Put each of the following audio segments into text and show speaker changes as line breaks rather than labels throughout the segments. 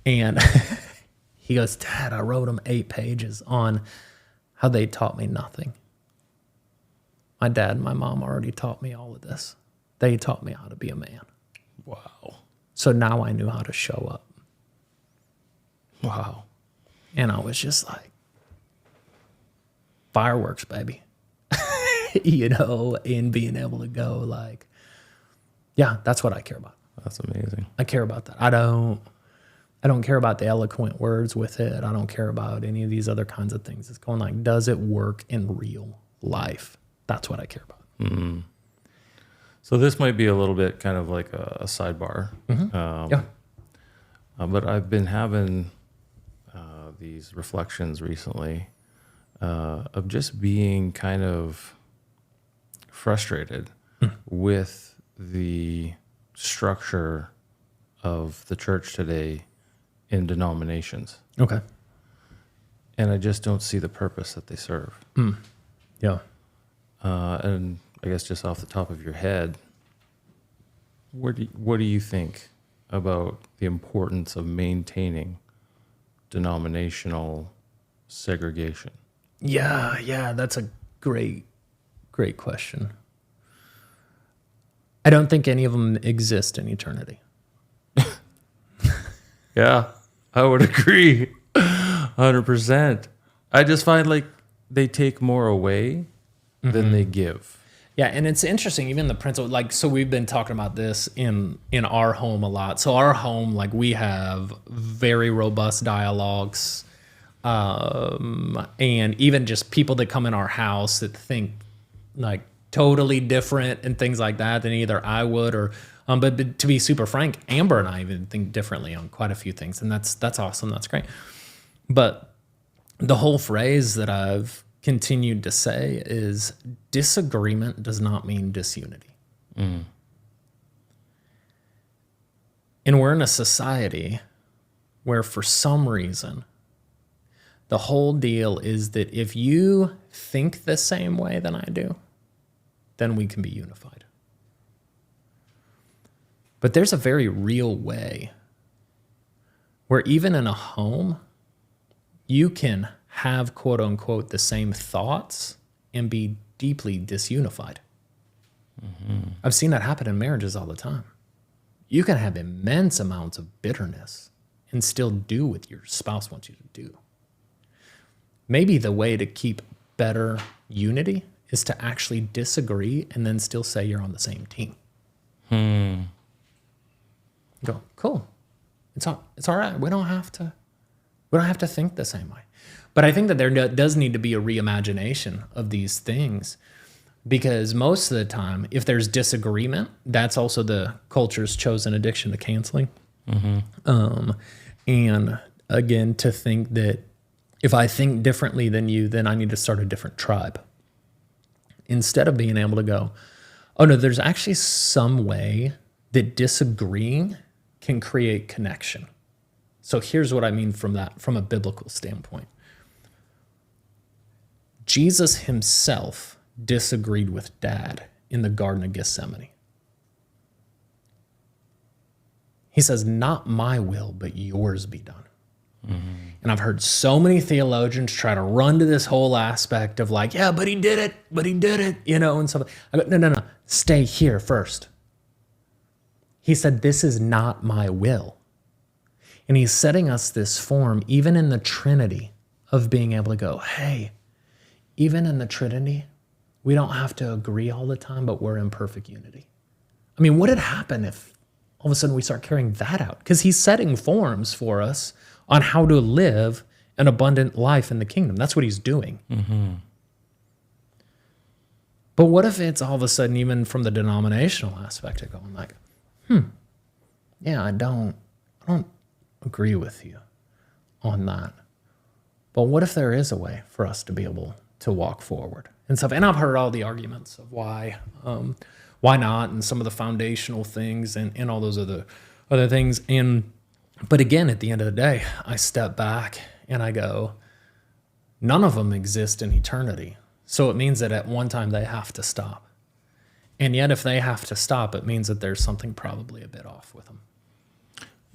And he goes, Dad, I wrote him 8 pages on how they taught me nothing. My dad and my mom already taught me all of this. They taught me how to be a man.
Wow.
So now I knew how to show up.
Wow.
And I was just like, fireworks, baby. You know, and being able to go like, yeah, that's what I care about.
That's amazing.
I care about that. I don't care about the eloquent words with it. I don't care about any of these other kinds of things. It's going like, does it work in real life? That's what I care about.
Mm-hmm. So this might be a little bit kind of like a sidebar.
Mm-hmm. Yeah.
But I've been having these reflections recently of just being kind of frustrated with the structure of the church today in denominations.
Okay.
And I just don't see the purpose that they serve.
Yeah.
And I guess just off the top of your head, what do you think about the importance of maintaining denominational segregation?
Yeah, that's a great question. I don't think any of them exist in eternity.
Yeah, I would agree 100%. I just find like they take more away than they give.
Yeah, and it's interesting, even the principle, like, so we've been talking about this in our home a lot. So our home, like, we have very robust dialogues, and even just people that come in our house that think like totally different and things like that than either I would or, but to be super frank, Amber and I even think differently on quite a few things, and that's awesome, that's great. But the whole phrase that I've continued to say is disagreement does not mean disunity. And we're in a society where for some reason the whole deal is that if you think the same way than I do, then we can be unified. But there's a very real way where even in a home, you can have, quote unquote, the same thoughts and be deeply disunified. I've seen that happen in marriages all the time. You can have immense amounts of bitterness and still do what your spouse wants you to do. Maybe the way to keep better unity is to actually disagree and then still say you're on the same team. Go, cool. It's all right. We don't have to think the same way. But I think that there does need to be a reimagination of these things, because most of the time, if there's disagreement, that's also the culture's chosen addiction to canceling. And again, to think that if I think differently than you, then I need to start a different tribe. Instead of being able to go, oh no, there's actually some way that disagreeing can create connection. So here's what I mean from that, from a biblical standpoint. Jesus himself disagreed with Dad in the Garden of Gethsemane. He says, not my will, but yours be done. And I've heard so many theologians try to run to this whole aspect of like, yeah, but he did it, you know, and stuff. I go, no, stay here first. He said, this is not my will. And he's setting us this form, even in the Trinity, of being able to go, hey, even in the Trinity, we don't have to agree all the time, but we're in perfect unity. I mean, what would happen if all of a sudden we start carrying that out? Because he's setting forms for us on how to live an abundant life in the kingdom. That's what he's doing. But what if it's all of a sudden, even from the denominational aspect of going like, yeah, I don't agree with you on that. But what if there is a way for us to be able to walk forward and stuff? And I've heard all the arguments of why not, and some of the foundational things and all those other things. But again, at the end of the day, I step back and I go, none of them exist in eternity. So it means that at one time they have to stop. And yet if they have to stop, it means that there's something probably a bit off with them.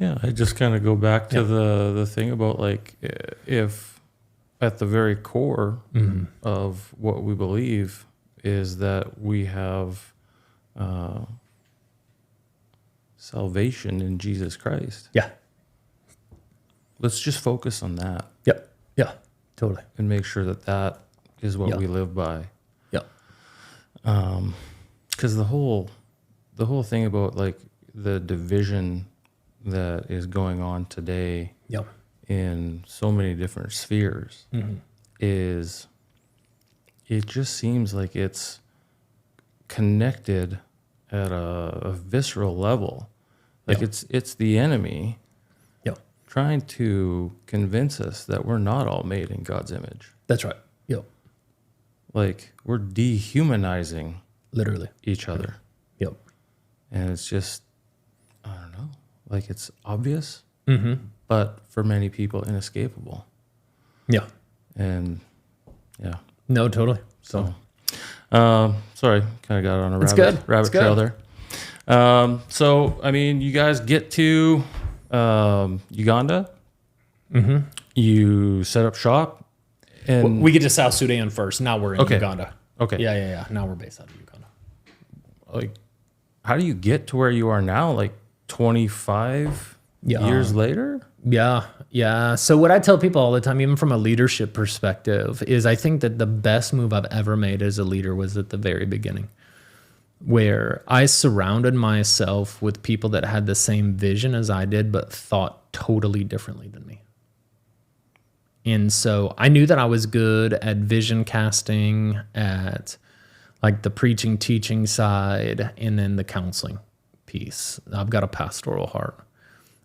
Yeah, I just kind of go back to the thing about like if at the very core of what we believe is that we have salvation in Jesus Christ.
Yeah.
Let's just focus on that
Yep. Yeah. Totally.
and make sure that that is what we live by.
Yep.
Because the whole thing about like the division that is going on today
Yep.
in so many different spheres is it just seems like it's connected at a visceral level. Like it's the enemy trying to convince us that we're not all made in God's image.
That's right. Yep.
Like we're dehumanizing
Literally
each other.
Yep.
And it's just, I don't know, like it's obvious, but for many people inescapable.
Yeah.
And yeah.
No, totally.
So, sorry, kind of got on a rabbit trail there. So, I mean, you guys get to Uganda. You set up shop, and
We get to South Sudan first. Now we're in
Okay.
Uganda.
okay,
Yeah. Now we're based out of Uganda.
like, how do you get to where you are now? Like 25
Yeah.
years later?
Yeah. So what I tell people all the time, even from a leadership perspective, is I think that the best move I've ever made as a leader was at the very beginning, where I surrounded myself with people that had the same vision as I did, but thought totally differently than me. And so I knew that I was good at vision casting, at like the preaching, teaching side, and then the counseling piece. I've got a pastoral heart.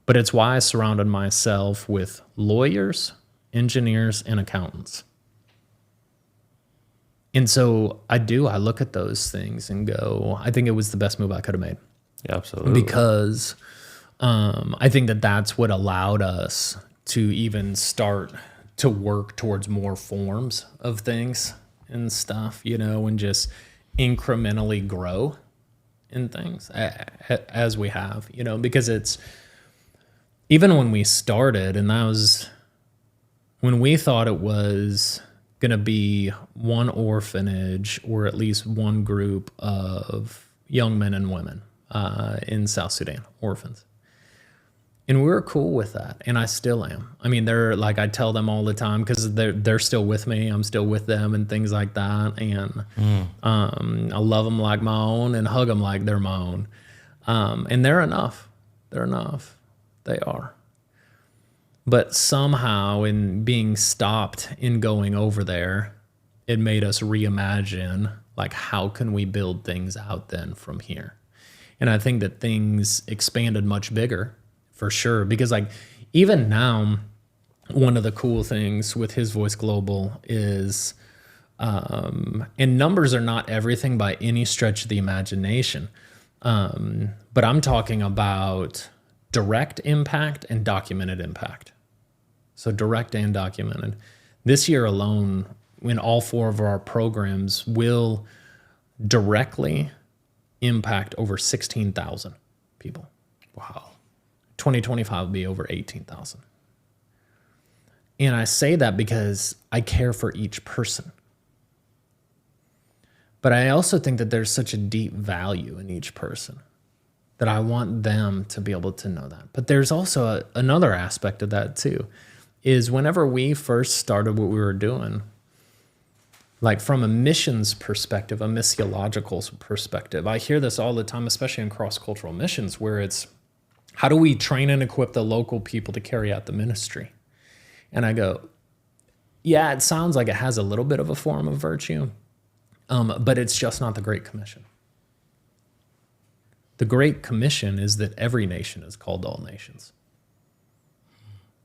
But it's why I surrounded myself with lawyers, engineers, and accountants. And so I look at those things and go, I think it was the best move I could have made.
Yeah, absolutely.
Because I think that that's what allowed us to even start to work towards more forms of things and stuff, and just incrementally grow in things as we have, because it's, even when we started, and that was when we thought it was going to be one orphanage or at least one group of young men and women in South Sudan, orphans. And we were cool with that, and I still am. I mean, they're like, I tell them all the time because they're still with me. I'm still with them and things like that. And I love them like my own and hug them like they're my own. And they're enough. They're enough. They are. But somehow in being stopped in going over there, it made us reimagine, like, how can we build things out then from here? And I think that things expanded much bigger, for sure. Because, like, even now, one of the cool things with His Voice Global is, and numbers are not everything by any stretch of the imagination, but I'm talking about direct impact and documented impact. So direct and documented. This year alone, in all 4 of our programs, will directly impact over 16,000 people.
Wow.
2025 will be over 18,000. And I say that because I care for each person. But I also think that there's such a deep value in each person that I want them to be able to know that. But there's also another aspect of that too, is whenever we first started what we were doing, like from a missions perspective, a missiological perspective, I hear this all the time, especially in cross-cultural missions, where it's, how do we train and equip the local people to carry out the ministry? And I go, yeah, it sounds like it has a little bit of a form of virtue, but it's just not the Great Commission. The Great Commission is that every nation is called all nations.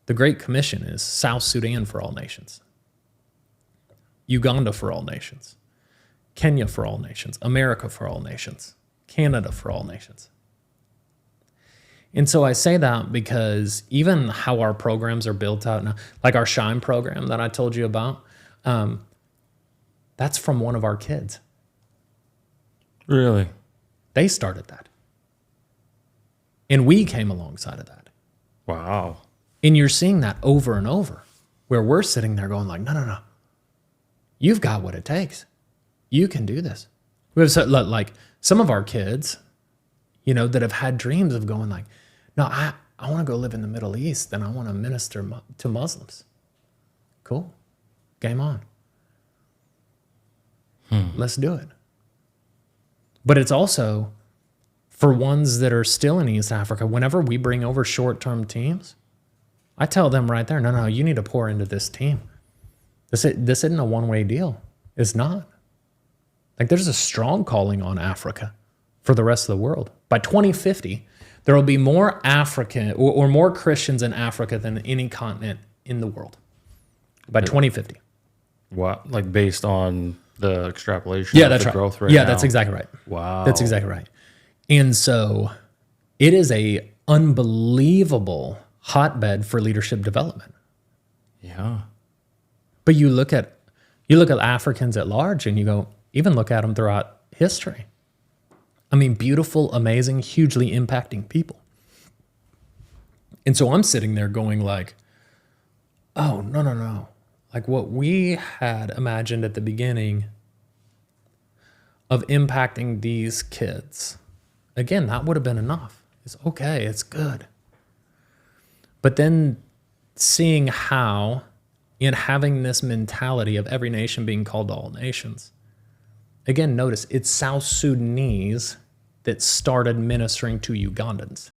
The Great Commission is South Sudan for all nations, Uganda for all nations, Kenya for all nations, America for all nations, Canada for all nations. And so I say that because even how our programs are built out now, like our Shine program that I told you about, that's from one of our kids.
Really?
They started that. And we came alongside of that.
Wow.
And you're seeing that over and over, where we're sitting there going like, no, no, no. You've got what it takes. You can do this. We have like some of our kids, that have had dreams of going like, no, I want to go live in the Middle East and I want to minister to Muslims. Cool. Game on. Let's do it. But it's also for ones that are still in East Africa. Whenever we bring over short-term teams, I tell them right there, no, you need to pour into this team. This isn't a one-way deal. It's not. Like there's a strong calling on Africa for the rest of the world. By 2050, there will be more African or more Christians in Africa than any continent in the world. By 2050.
What? Like based on the extrapolation
Yeah,
of
that's
the
right.
growth rate
Yeah,
now?
that's exactly right.
Wow.
That's exactly right. And so it is a unbelievable hotbed for leadership development.
Yeah.
But you look at Africans at large and you go, even look at them throughout history. I mean, beautiful, amazing, hugely impacting people. And so I'm sitting there going like, oh, no. Like what we had imagined at the beginning of impacting these kids, again, that would have been enough. It's okay, it's good. But then seeing how, in having this mentality of every nation being called to all nations, again, notice it's South Sudanese that started ministering to Ugandans.